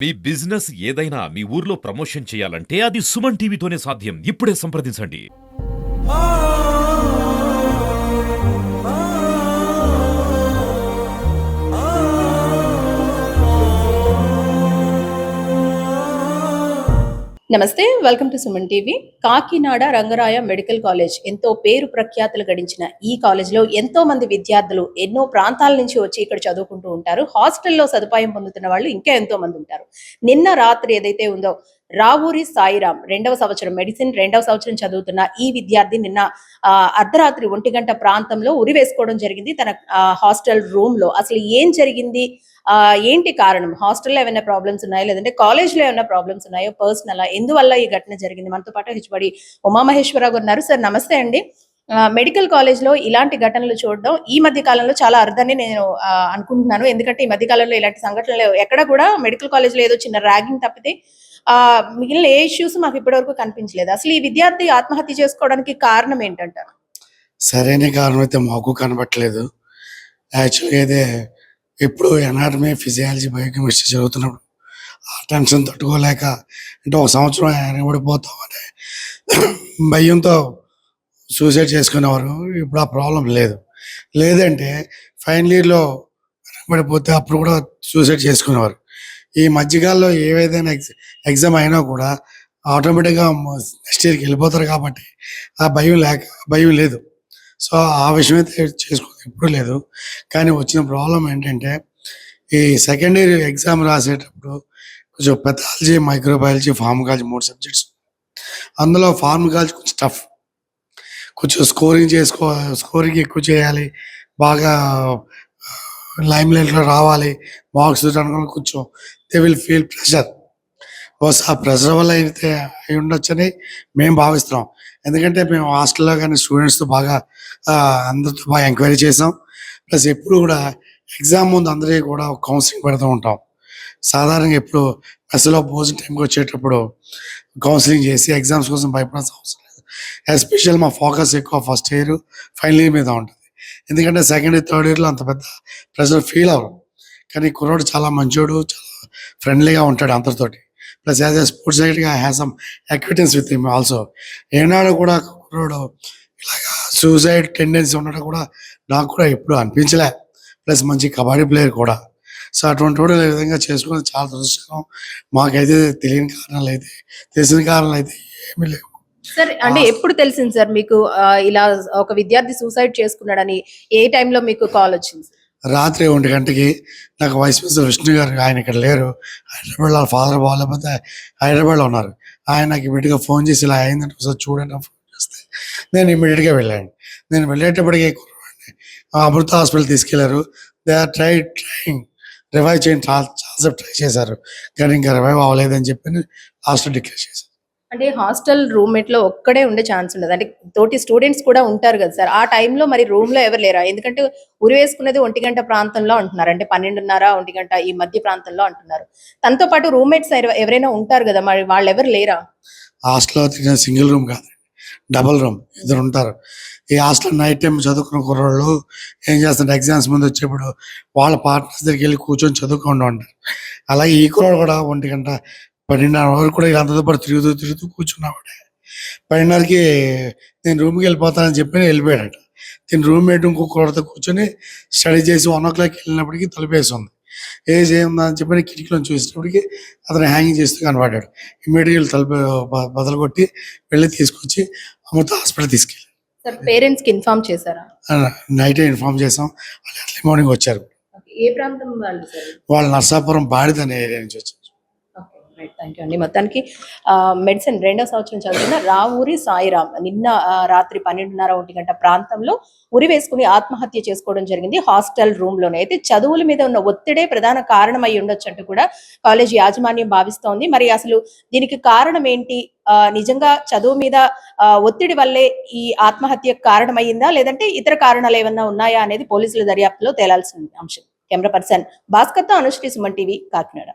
మీ business ఏదైనా మీ ఊర్లో promotion చేయాలంటే అది సుమన్ టీవీతోనే సాధ్యం. ఇప్పుడే సంప్రదించండి. నమస్తే, welcome to Suman TV. Kakinada Rangaraya medical college ఎంతో పేరు ప్రఖ్యాతులు గడించిన ఈ కాలేజ్లో ఎంతో మంది విద్యార్థులు ఎన్నో ప్రాంతాల నుంచి వచ్చి ఇక్కడ చదువుకుంటూ ఉంటారు. హాస్టల్లో సదుపాయం పొందుతున్న వాళ్ళు ఇంకా ఎంతో మంది ఉంటారు. నిన్న రాత్రి ఏదైతే ఉందో రావూరి సాయిరామ్ 2వ సంవత్సరం మెడిసిన్ 2వ సంవత్సరం చదువుతున్న ఈ విద్యార్థి నిన్న అర్ధరాత్రి 1 గంట ప్రాంతంలో ఉరి వేసుకోవడం జరిగింది తన హాస్టల్ రూమ్ లో. అసలు ఏం జరిగింది, ఏంటి కారణం, హాస్టల్లో ఏమైనా ప్రాబ్లమ్స్ ఉన్నాయో లేదంటే కాలేజ్లో ఏమైనా ప్రాబ్లమ్స్ ఉన్నాయో, పర్సనల్ ఎందువల్ల ఈ ఘటన జరిగింది, మనతో పాటు హెచ్ఓడి ఉమామహేశ్వరరావు గారు ఉన్నారు. సార్ నమస్తే అండి. మెడికల్ కాలేజ్ లో ఇలాంటి ఘటనలు చూడడం ఈ మధ్య కాలంలో చాలా అరుదని నేను అనుకుంటున్నాను. ఎందుకంటే ఈ మధ్య కాలంలో ఇలాంటి సంఘటనలు ఎక్కడ కూడా మెడికల్ కాలేజ్ లో ఏదో చిన్న ర్యాగింగ్ తప్పితే మిగిలిన ఏ ఇష్యూస్ మాకు ఇప్పటివరకు కనిపించలేదు. అసలు ఈ విద్యార్థి ఆత్మహత్య చేసుకోవడానికి కారణం ఏంటంటారు? సరైన కారణం అయితే మాకు కనబట్టలేదు. యాక్చువల్గా అయితే ఇప్పుడు ఎనాటమీ, ఫిజియాలజీ, బయోకెమిస్ట్రీ చదువుతున్నప్పుడు ఆ టెన్షన్ తట్టుకోలేక, అంటే ఒక సంవత్సరం వెనకబడిపోతామని భయంతో సూసైడ్ చేసుకునేవారు. ఇప్పుడు ఆ ప్రాబ్లం లేదు. లేదంటే ఫైనల్ ఇయర్లో వెనకబడిపోతే అప్పుడు కూడా సూసైడ్ చేసుకునేవారు. ఈ మధ్యకాలంలో ఏదైనా ఎగ్జామ్ అయినా కూడా ఆటోమేటిక్గా నెక్స్ట్ ఇయర్కి వెళ్ళిపోతారు కాబట్టి ఆ భయం లేదు. సో ఆ విషయం అయితే చేసుకోవాలి, ఎప్పుడు లేదు. కానీ వచ్చిన ప్రాబ్లం ఏంటంటే ఈ సెకండ్ ఇయర్ ఎగ్జామ్ రాసేటప్పుడు కొంచెం పెథాలజీ, మైక్రోబయాలజీ, ఫార్మకాలజీ 3 సబ్జెక్ట్స్. అందులో ఫార్మకాలజీ కొంచెం టఫ్, కొంచెం స్కోరింగ్ ఎక్కువ చేయాలి, బాగా లైమ్ లైట్లో రావాలి, మార్క్స్ అనుకుని కొంచెం దే విల్ ఫీల్ ప్రెషర్. ఆ ప్రెషర్ వల్ల అయితే అయి ఉండొచ్చని మేము భావిస్తున్నాం. ఎందుకంటే మేము హాస్టల్లో కానీ స్టూడెంట్స్తో బాగా అందరితో బాగా ఎంక్వైరీ చేసాం. ప్లస్ ఎప్పుడు కూడా ఎగ్జామ్ ముందు అందరికీ కూడా కౌన్సిలింగ్ పెడుతూ ఉంటాం. సాధారణంగా ఎప్పుడు మెస్లో భోజనం టైంకి వచ్చేటప్పుడు కౌన్సిలింగ్ చేసి ఎగ్జామ్స్ కోసం భయపడాల్సిన అవసరం లేదు. ఎస్పెషల్ మా ఫోకస్ ఎక్కువ ఫస్ట్ ఇయర్, ఫైనల్ ఇయర్ మీద ఉంటుంది. ఎందుకంటే సెకండ్ ఇయర్, థర్డ్ ఇయర్లో అంత పెద్ద ప్రెషర్ ఫీల్ అవ్వరు. కానీ కుర్రోడు చాలా మంచోడు, చాలా ఫ్రెండ్లీగా ఉంటాడు అందరితోటి. ప్లస్ యాజ్ ఎ స్పోర్ట్స్ సైడ్గా has some activities with him also. ఏనాడు కూడా కుర్రోడు ఇలాగా సూసైడ్ టెండెన్సీ ఉండడం కూడా నాకు కూడా ఎప్పుడు అనిపించలే. ప్లస్ మంచి కబడ్డీ ప్లేయర్ కూడా. సో అటువంటి వాడు ఈ విధంగా చేసుకుని చాలా దురదృష్టం. మాకైతే తెలిసిన కారణాలు అయితే ఏమీ లేవు. సార్ అంటే ఎప్పుడు తెలిసింది సార్ మీకు ఇలా ఒక విద్యార్థి సూసైడ్ చేసుకున్నాడని? ఏ టైంలో మీకు కాల్ వచ్చింది? రాత్రి 1 గంటకి నాకు వైస్ ప్రిన్సిపల్ విష్ణు గారు, ఆయన ఇక్కడ లేరు, హైదరాబాద్ వాళ్ళ ఫాదర్ బాగాలేకపోతే హైదరాబాద్లో ఉన్నారు. ఆయన నాకు ఇమీడియట్గా ఫోన్ చేసి ఇలా అయిందంటే ఒకసారి చూడండి ఫోన్ చేస్తే నేను ఇమీడియట్గా వెళ్ళాను. నేను వెళ్ళేటప్పటికి అమృత హాస్పిటల్ తీసుకెళ్లారు. దే ఆర్ ట్రైంగ్ రివైవ్ చేయండి, చాలాసేపు ట్రై చేశారు కానీ ఇంకా రివైవ్ అవ్వలేదని చెప్పి లాస్ట్ డిక్లేర్ చేశారు. అంటే హాస్టల్ రూమ్మేట్ లో ఒక్కడే ఉండే ఛాన్స్ ఉండదు, అంటే తోటి స్టూడెంట్స్ కూడా ఉంటారు కదా సార్, ఆ టైంలో మరి రూమ్ లో ఎవరు లేరా? ఎందుకంటే ఉరి వేసుకునేది 1 గంట ప్రాంతంలో అంటున్నారు, అంటే 12:30, 1 గంట ఈ మధ్య ప్రాంతంలో అంటున్నారు. తనతో పాటు రూమ్మేట్స్ ఎవరైనా ఉంటారు కదా, మరి వాళ్ళు ఎవరు లేరా? హాస్టల్లో సింగిల్ రూమ్ కాదు, డబుల్ రూమ్, 2 ఉంటారు. ఈ హాస్టల్ నైట్ టైం చదువుకున్న కుర్రోళ్ళు ఏం చేస్తారు, ఎగ్జామ్స్ ముందు వచ్చేప్పుడు వాళ్ళ పార్ట్నర్స్ దగ్గరికి వెళ్ళి కూర్చొని చదువుకుంటూ ఉంటారు. అలాగే ఈ కుర్రోడు కూడా 1 గంట 12:30 వరకు కూడా వీళ్ళందరితో పాటు తిరుగుతూ కూర్చున్నావాడే. 12:30కి నేను రూమ్కి వెళ్ళిపోతానని చెప్పి వెళ్ళిపోయాడట. నేను రూమ్మేట్ ఇంకొకరితో కూర్చొని స్టడీ చేసి 1 o'clock వెళ్ళినప్పటికీ తలుపేసి ఉంది. ఏముందా అని చెప్పి కిటికీలో చూసేటప్పటికి అతను హ్యాంగింగ్ చేస్తూ కనబడ్డాడు. ఇమ్మీడియట్గా తలుపు బదులు కొట్టి వెళ్ళి తీసుకొచ్చి అమృత హాస్పిటల్ తీసుకెళ్ళి పేరెంట్స్ కి ఇన్ఫార్మ్ చేశారా? నైటే ఇన్ఫార్మ్ చేసాం. వాళ్ళు ఎర్లీ మార్నింగ్ వచ్చారు. ఏ ప్రాంతం వాళ్ళు సార్? వాళ్ళు నర్సాపురం బాడిద అనే ఏరియా నుంచి వచ్చారు. థ్యాంక్ యూ అండి. మొత్తానికి మెడిసిన్ 2వ సంవత్సరం చదువుతున్న రావూరి సాయిరామ్ నిన్న రాత్రి 12:30, 1 గంట ప్రాంతంలో ఉరి వేసుకుని ఆత్మహత్య చేసుకోవడం జరిగింది హాస్టల్ రూమ్ లోనే. అయితే చదువుల మీద ఉన్న ఒత్తిడే ప్రధాన కారణం అయి ఉండొచ్చు అంటూ కూడా కాలేజ్ యాజమాన్యం భావిస్తోంది. మరి అసలు దీనికి కారణం ఏంటి? నిజంగా చదువు మీద ఒత్తిడి వల్లే ఈ ఆత్మహత్య కారణమయ్యిందా, లేదంటే ఇతర కారణాలు ఏమన్నా ఉన్నాయా అనేది పోలీసుల దర్యాప్తులో తేలాల్సిన అంశం. కెమెరా పర్సన్ భాస్కర్తో అనుశ్రీ, సుమన్ టీవీ, కాకినాడ.